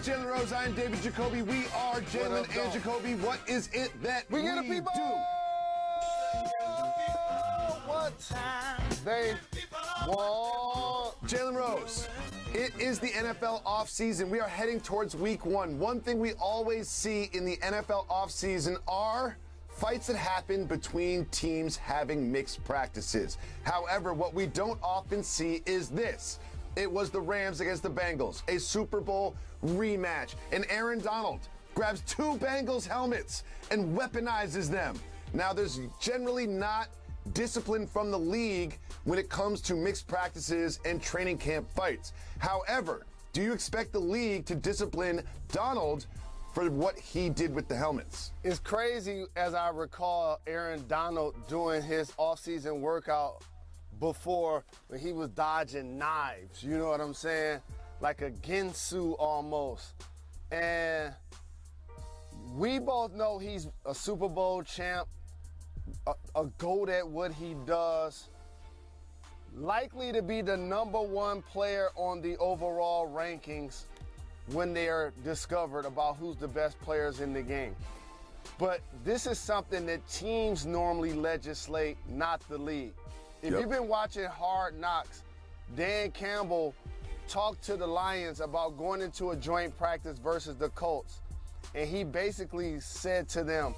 is Jalen Rose. I am David Jacoby. We are Jalen and Jacoby. What is it that we get a people do? What they want. Jalen Rose, it is the NFL offseason. We are heading towards week one. One thing we always see in the NFL offseason are fights that happen between teams having mixed practices. However, what we don't often see is this. It was the Rams against the Bengals, a Super Bowl rematch, and Aaron Donald grabs two Bengals helmets and weaponizes them. Now, there's generally not discipline from the league when it comes to mixed practices and training camp fights. However, do you expect the league to discipline Donald for what he did with the helmets? It's crazy, as I recall Aaron Donald doing his offseason workout before, when he was dodging knives, you know what I'm saying? Like a Ginsu almost. And we both know he's a Super Bowl champ, a GOAT at what he does, likely to be the number one player on the overall rankings when they are discovered about who's the best players in the game. But this is something that teams normally legislate, not the league. If you've been watching Hard Knocks, Dan Campbell talked to the Lions about going into a joint practice versus the Colts. And he basically said to them,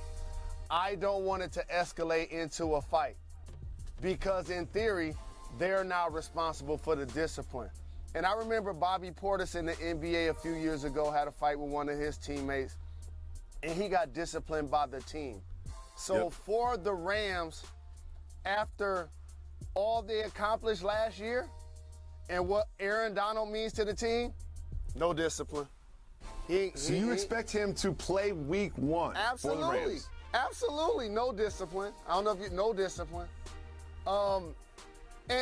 I don't want it to escalate into a fight, because in theory, they're now responsible for the discipline. And I remember Bobby Portis in the NBA a few years ago had a fight with one of his teammates, and he got disciplined by the team. So for the Rams, after all they accomplished last year and what Aaron Donald means to the team, no discipline. So you expect him to play week one? Absolutely. For the Rams? Absolutely, no discipline. I don't know if no discipline. And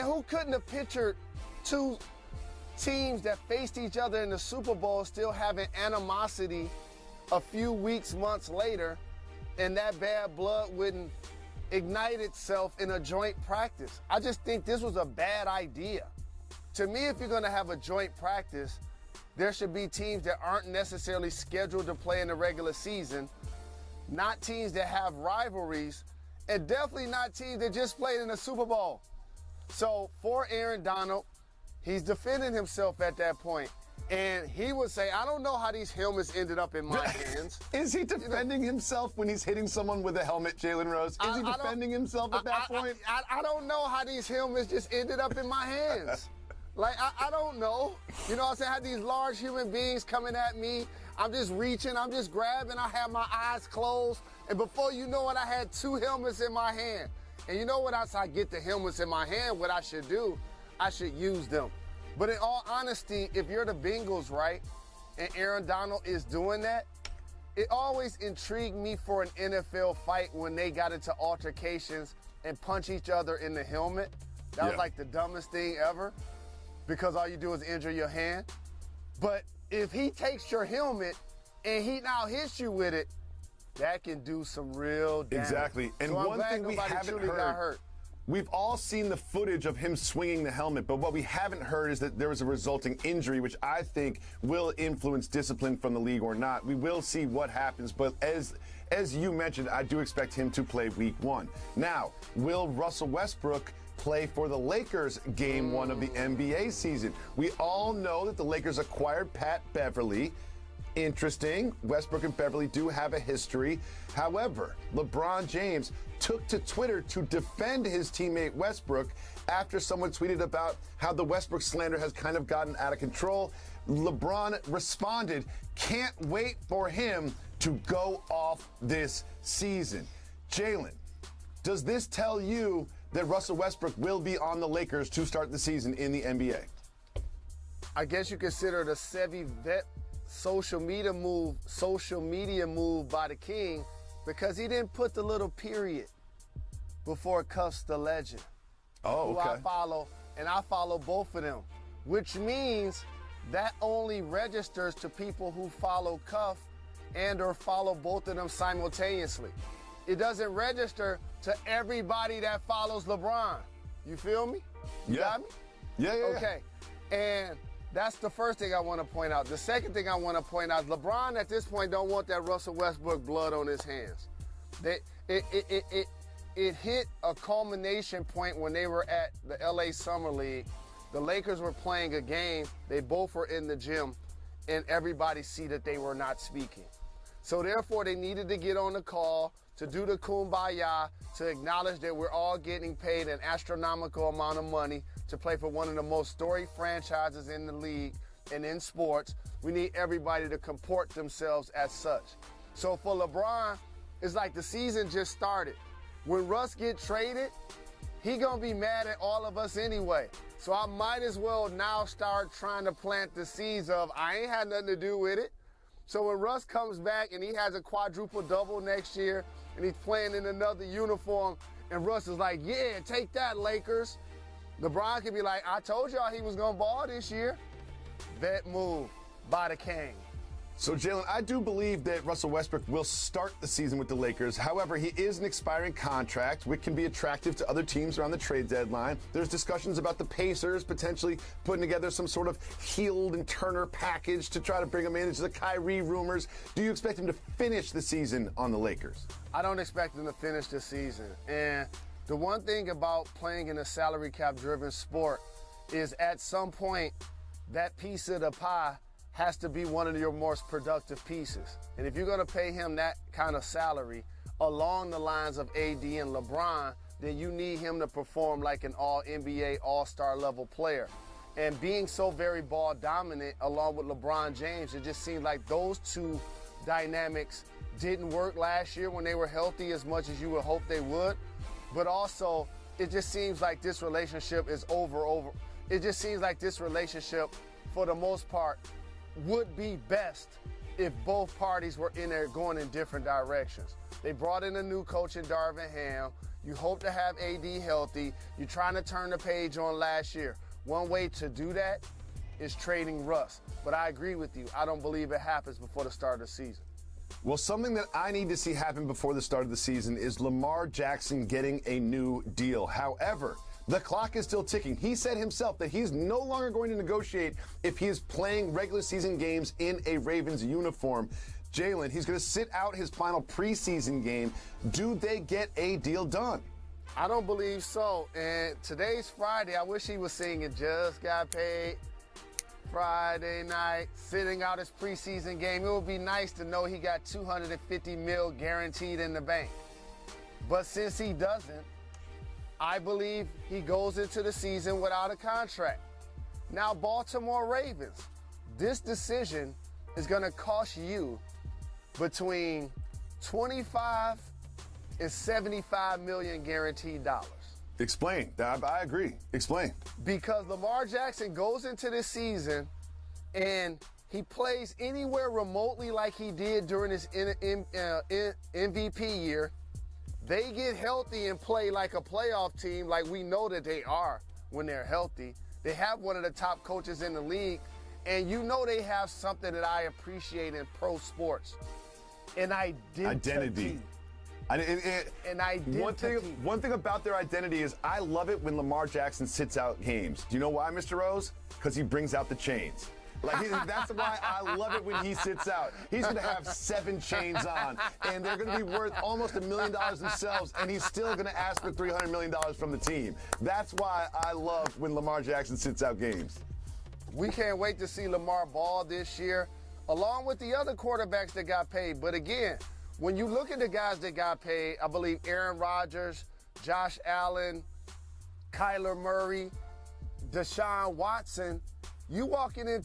who couldn't have pictured two teams that faced each other in the Super Bowl still having animosity a few weeks, months later, and that bad blood wouldn't ignite itself in a joint practice? I just think this was a bad idea. To me, if you're going to have a joint practice, there should be teams that aren't necessarily scheduled to play in the regular season, not teams that have rivalries, and definitely not teams that just played in the Super Bowl. So for Aaron Donald, he's defending himself at that point. And he would say, I don't know how these helmets ended up in my hands. Is he defending himself when he's hitting someone with a helmet, Jalen Rose? Is he defending himself at that point? I don't know how these helmets just ended up in my hands. Like, I don't know. You know what I'm saying? I had these large human beings coming at me. I'm just reaching, I'm just grabbing. I have my eyes closed. And before you know it, I had two helmets in my hand. And you know what else? I get the helmets in my hand, what I should do, I should use them. But in all honesty, if you're the Bengals, right, and Aaron Donald is doing that, it always intrigued me for an NFL fight when they got into altercations and punch each other in the helmet. That was like the dumbest thing ever, because all you do is injure your hand. But if he takes your helmet and he now hits you with it, that can do some real damage. Exactly. And so one thing we haven't heard, we've all seen the footage of him swinging the helmet, but what we haven't heard is that there was a resulting injury, which I think will influence discipline from the league or not. We will see what happens, but as you mentioned, I do expect him to play week one. Now, will Russell Westbrook play for the Lakers game one of the NBA season? We all know that the Lakers acquired Pat Beverly. Interesting. Westbrook and Beverly do have a history. However, LeBron James took to Twitter to defend his teammate Westbrook after someone tweeted about how the Westbrook slander has kind of gotten out of control. LeBron responded, can't wait for him to go off this season. Jalen, does this tell you that Russell Westbrook will be on the Lakers to start the season in the NBA? I guess you consider it a savvy vet social media move by the king, because he didn't put the little period before Cuff's the legend. Oh, okay. Who I follow, and I follow both of them, which means that only registers to people who follow Cuff and or follow both of them simultaneously. It doesn't register to everybody that follows LeBron. You feel me? You got me? Yeah. Okay. And That's the first thing I want to point out. The second thing I want to point out is LeBron at this point don't want that Russell Westbrook blood on his hands. It hit a culmination point when they were at the LA Summer League. The Lakers were playing a game. They both were in the gym, and everybody see that they were not speaking. So therefore, they needed to get on the call to do the kumbaya, to acknowledge that we're all getting paid an astronomical amount of money to play for one of the most storied franchises in the league and in sports. We need everybody to comport themselves as such. So for LeBron, it's like the season just started. When Russ get traded, he gonna be mad at all of us anyway. So I might as well now start trying to plant the seeds of I ain't had nothing to do with it. So when Russ comes back and he has a quadruple double next year and he's playing in another uniform and Russ is like, yeah, take that, Lakers. LeBron could be like, I told y'all he was gonna ball this year. Vet move by the king. So, Jalen, I do believe that Russell Westbrook will start the season with the Lakers. However, he is an expiring contract, which can be attractive to other teams around the trade deadline. There's discussions about the Pacers potentially putting together some sort of Heald and Turner package to try to bring him in. There's the Kyrie rumors. Do you expect him to finish the season on the Lakers? I don't expect him to finish the season. And the one thing about playing in a salary cap-driven sport is at some point, that piece of the pie has to be one of your most productive pieces. And if you're going to pay him that kind of salary along the lines of AD and LeBron, then you need him to perform like an all-NBA, all-star level player. And being so very ball dominant along with LeBron James, it just seemed like those two dynamics didn't work last year when they were healthy as much as you would hope they would. But also, it just seems like this relationship is over. It just seems like this relationship, for the most part, would be best if both parties were in there going in different directions. They brought in a new coach in Darvin Ham. You hope to have AD healthy. You're trying to turn the page on last year. One way to do that is trading Russ. But I agree with you. I don't believe it happens before the start of the season. Well, something that I need to see happen before the start of the season is Lamar Jackson getting a new deal. However, the clock is still ticking. He said himself that he's no longer going to negotiate if he is playing regular season games in a Ravens uniform. Jalen, he's going to sit out his final preseason game. Do they get a deal done? I don't believe so. And today's Friday. I wish he was singing Just Got Paid Friday night, sitting out his preseason game. It would be nice to know he got $250 million guaranteed in the bank. But since he doesn't, I believe he goes into the season without a contract. Now, Baltimore Ravens, this decision is going to cost you between $25 and $75 million guaranteed dollars. Explain. I agree. Explain. Because Lamar Jackson goes into this season and he plays anywhere remotely like he did during his MVP year. They get healthy and play like a playoff team, like we know that they are when they're healthy. They have one of the top coaches in the league, and you know they have something that I appreciate in pro sports, an identity. An identity. One thing about their identity is I love it when Lamar Jackson sits out games. Do you know why, Mr. Rose? Because he brings out the chains. That's why I love it when he sits out. He's going to have 7 chains on, and they're going to be worth almost $1 million themselves, and he's still going to ask for $300 million from the team. That's why I love when Lamar Jackson sits out games. We can't wait to see Lamar ball this year, along with the other quarterbacks that got paid. But again, when you look at the guys that got paid, I believe Aaron Rodgers, Josh Allen, Kyler Murray, Deshaun Watson, you walking in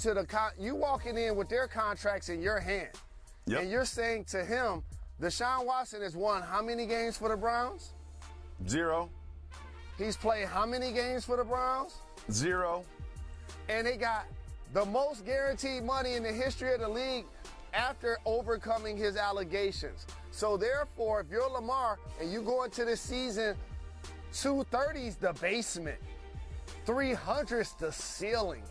with their contracts in your hand. Yep. And you're saying to him, Deshaun Watson has won how many games for the Browns? 0. He's played how many games for the Browns? 0. And they got the most guaranteed money in the history of the league after overcoming his allegations. So therefore, if you're Lamar and you go into the season, 230's the basement, 300's the ceiling.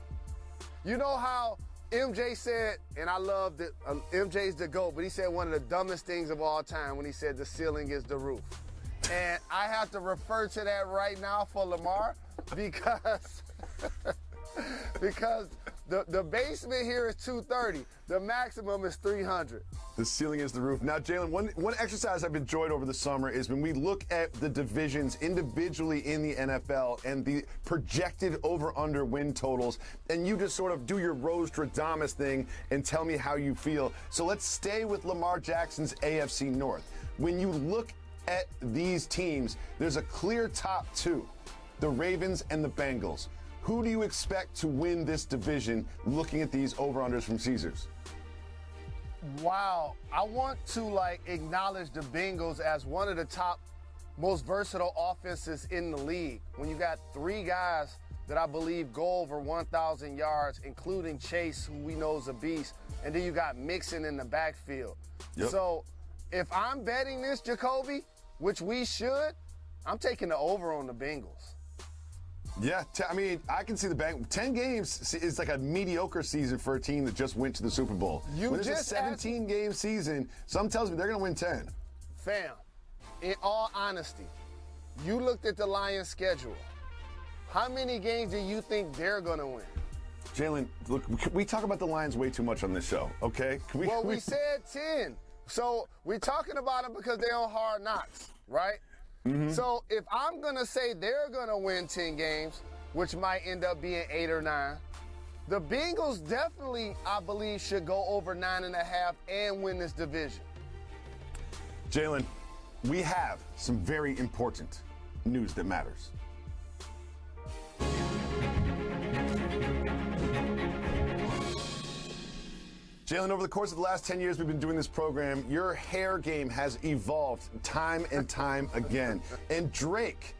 You know how MJ said, and I love that MJ's the GOAT, but he said one of the dumbest things of all time when he said the ceiling is the roof. And I have to refer to that right now for Lamar because The basement here is 230. The maximum is 300. The ceiling is the roof. Now, Jalen, one exercise I've enjoyed over the summer is when we look at the divisions individually in the NFL and the projected over-under win totals, and you just sort of do your Rose-Stradamus thing and tell me how you feel. So let's stay with Lamar Jackson's AFC North. When you look at these teams, there's a clear top two, the Ravens and the Bengals. Who do you expect to win this division looking at these over-unders from Caesars? Wow. I want to, acknowledge the Bengals as one of the top most versatile offenses in the league. When you got three guys that I believe go over 1,000 yards, including Chase, who we know is a beast, and then you got Mixon in the backfield. Yep. So if I'm betting this, Jacoby, which we should, I'm taking the over on the Bengals. Yeah, I can see the bank. 10 games is like a mediocre season for a team that just went to the Super Bowl. When it's a 17-game season, some tells me they're going to win 10. Fam, in all honesty, you looked at the Lions' schedule. How many games do you think they're going to win? Jalen, look, we talk about the Lions way too much on this show, okay? We said 10. So we're talking about them because they're on Hard Knocks, right? Mm-hmm. So if I'm going to say they're going to win 10 games, which might end up being 8 or 9, the Bengals definitely, I believe, should go over 9.5 and win this division. Jalen, we have some very important news that matters. Jalen, over the course of the last 10 years we've been doing this program, your hair game has evolved time and time again. And Drake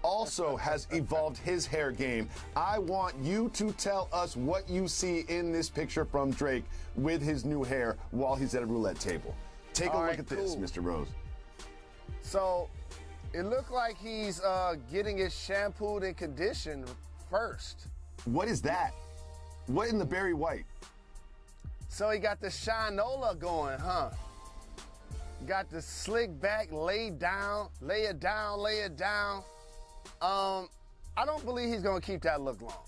also has evolved his hair game. I want you to tell us what you see in this picture from Drake with his new hair while he's at a roulette table. Take a look at this, Mr. Rose. So it looked like he's getting it shampooed and conditioned first. What is that? What in the berry white? So he got the shinola going, huh? Got the slick back, lay it down. I don't believe he's going to keep that look long.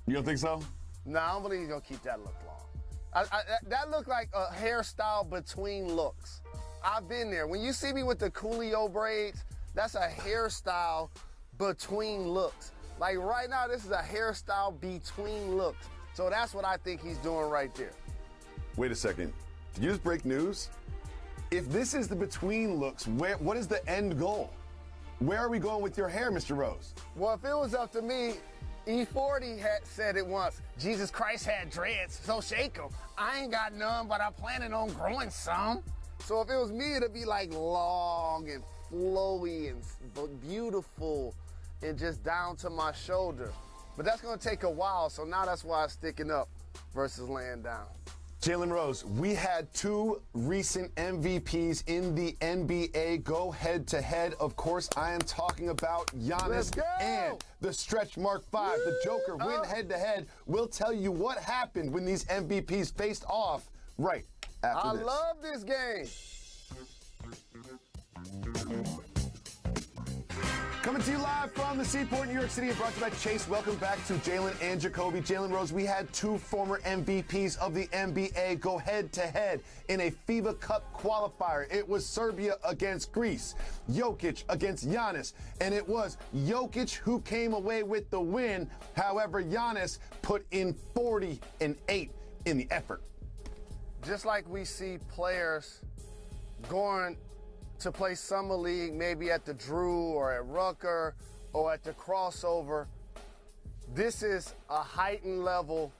You don't think so? No, I don't believe he's going to keep that look long. That looked like a hairstyle between looks. I've been there. When you see me with the Coolio braids, that's a hairstyle between looks. Like right now, this is a hairstyle between looks. So that's what I think he's doing right there. Wait a second. Did you just break news? If this is the between looks, what is the end goal? Where are we going with your hair, Mr. Rose? Well, if it was up to me, E40 had said it once. Jesus Christ had dreads, so shake them. I ain't got none, but I'm planning on growing some. So if it was me, it'd be like long and flowy and beautiful and just down to my shoulder. But that's going to take a while, so now that's why I'm sticking up versus laying down. Jalen Rose, we had two recent MVPs in the NBA go head-to-head. Of course, I am talking about Giannis and the stretch mark 5. The Joker went head-to-head. We'll tell you what happened when these MVPs faced off right after this. I love this game. Coming to you live from the Seaport, New York City, and brought to you by Chase. Welcome back to Jalen and Jacoby. Jalen Rose, we had two former MVPs of the NBA go head-to-head in a FIBA Cup qualifier. It was Serbia against Greece, Jokic against Giannis, and it was Jokic who came away with the win. However, Giannis put in 40-8 in the effort. Just like we see players going to play summer league, maybe at the Drew or at Rucker or at the crossover, this is a heightened level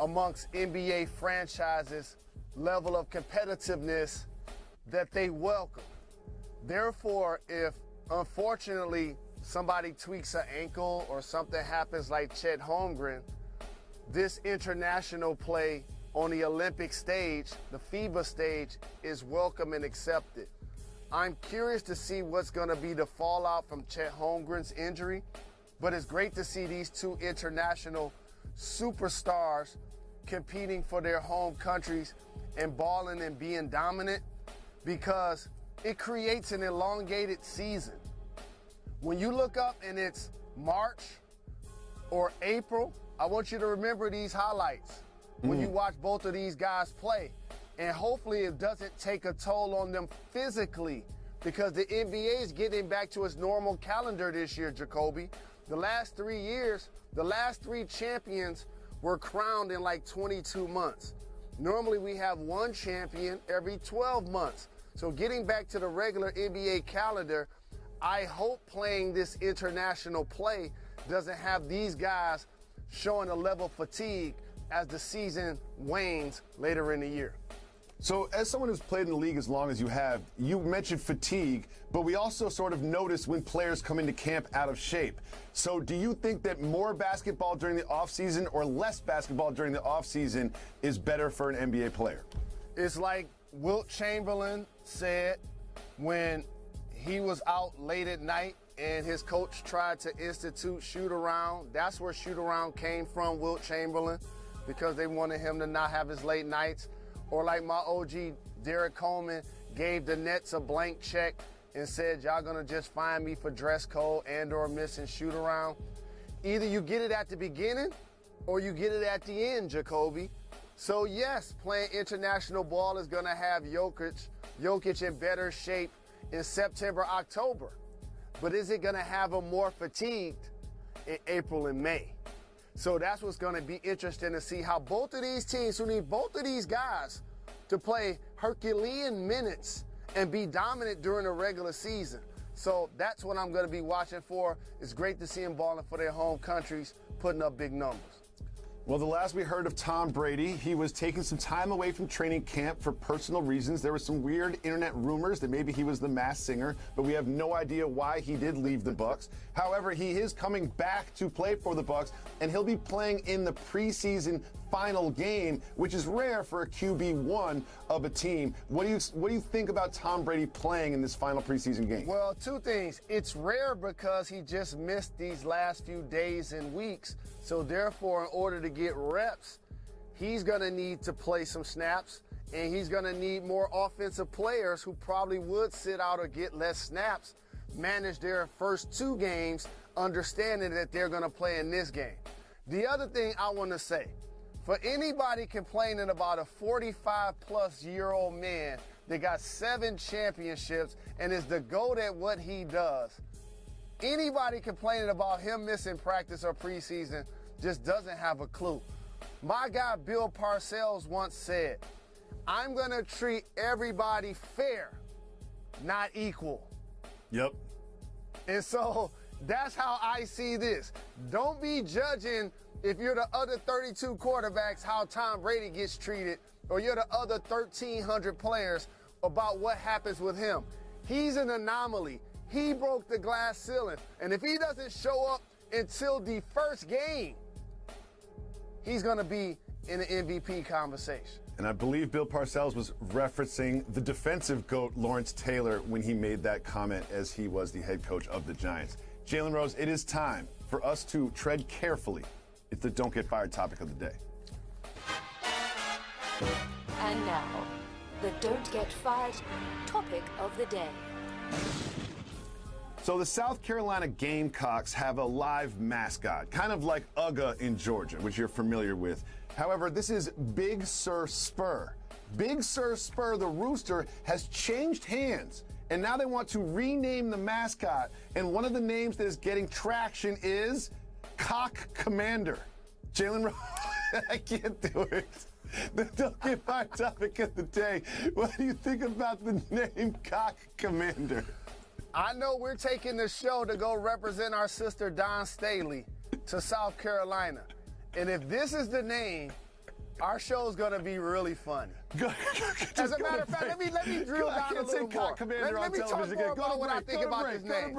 amongst NBA franchises, level of competitiveness that they welcome. Therefore, if unfortunately somebody tweaks an ankle or something happens like Chet Holmgren, this international play on the Olympic stage, the FIBA stage, is welcome and accepted. I'm curious to see what's going to be the fallout from Chet Holmgren's injury, but it's great to see these two international superstars competing for their home countries and balling and being dominant, because it creates an elongated season. When you look up and it's March or April I want you to remember these highlights when you watch both of these guys play. And hopefully it doesn't take a toll on them physically, because the NBA is getting back to its normal calendar this year, Jacoby. The last 3 years, the last 3 champions were crowned in like 22 months. Normally we have one champion every 12 months. So getting back to the regular NBA calendar, I hope playing this international play doesn't have these guys showing a level of fatigue as the season wanes later in the year. So as someone who's played in the league as long as you have, you mentioned fatigue, but we also sort of notice when players come into camp out of shape. So do you think that more basketball during the offseason or less basketball during the offseason is better for an NBA player? It's like Wilt Chamberlain said when he was out late at night and his coach tried to institute shoot-around. That's where shoot-around came from, Wilt Chamberlain, because they wanted him to not have his late nights. Or like my OG, Derek Coleman, gave the Nets a blank check and said, y'all gonna just fine me for dress code and or missing shoot around. Either you get it at the beginning or you get it at the end, Jacoby. So yes, playing international ball is gonna have Jokic in better shape in September, October. But is it gonna have him more fatigued in April and May? So that's what's going to be interesting to see how both of these teams, who need both of these guys to play Herculean minutes and be dominant during the regular season. So that's what I'm going to be watching for. It's great to see them balling for their home countries, putting up big numbers. Well, the last we heard of Tom Brady, he was taking some time away from training camp for personal reasons. There were some weird internet rumors that maybe he was the Masked Singer, but we have no idea why he did leave the Bucs. However, he is coming back to play for the Bucs, and he'll be playing in the preseason final game, which is rare for a QB1 of a team. What do you think about Tom Brady playing in this final preseason game? Well, 2 things. It's rare because he just missed these last few days and weeks. So therefore, in order to get reps, he's going to need to play some snaps, and he's going to need more offensive players who probably would sit out or get less snaps, manage their first 2 games, understanding that they're going to play in this game. The other thing I want to say, for anybody complaining about a 45-plus-year-old man that got 7 championships and is the GOAT at what he does, anybody complaining about him missing practice or preseason just doesn't have a clue. My guy Bill Parcells once said, I'm going to treat everybody fair, not equal. Yep. And so that's how I see this. Don't be judging if you're the other 32 quarterbacks how Tom Brady gets treated, or you're the other 1,300 players about what happens with him. He's an anomaly. He broke the glass ceiling. And if he doesn't show up until the first game, he's going to be in the MVP conversation. And I believe Bill Parcells was referencing the defensive GOAT, Lawrence Taylor, when he made that comment as he was the head coach of the Giants. Jalen Rose, it is time for us to tread carefully. It's the Don't Get Fired topic of the day. And now, the Don't Get Fired topic of the day. So the South Carolina Gamecocks have a live mascot, kind of like UGA in Georgia, which you're familiar with. However, this is Big Sir Spur. Big Sir Spur, the rooster, has changed hands, and now they want to rename the mascot, and one of the names that is getting traction is Cock Commander. Jalen Rose, I can't do it. The Don't Get Fired topic of the day. What do you think about the name Cock Commander? I know we're taking the show to go represent our sister Dawn Staley to South Carolina. And if this is the name, our show's going to be really funny. As a matter of fact, let me drill down a little more. Let me talk more about what I think about this name.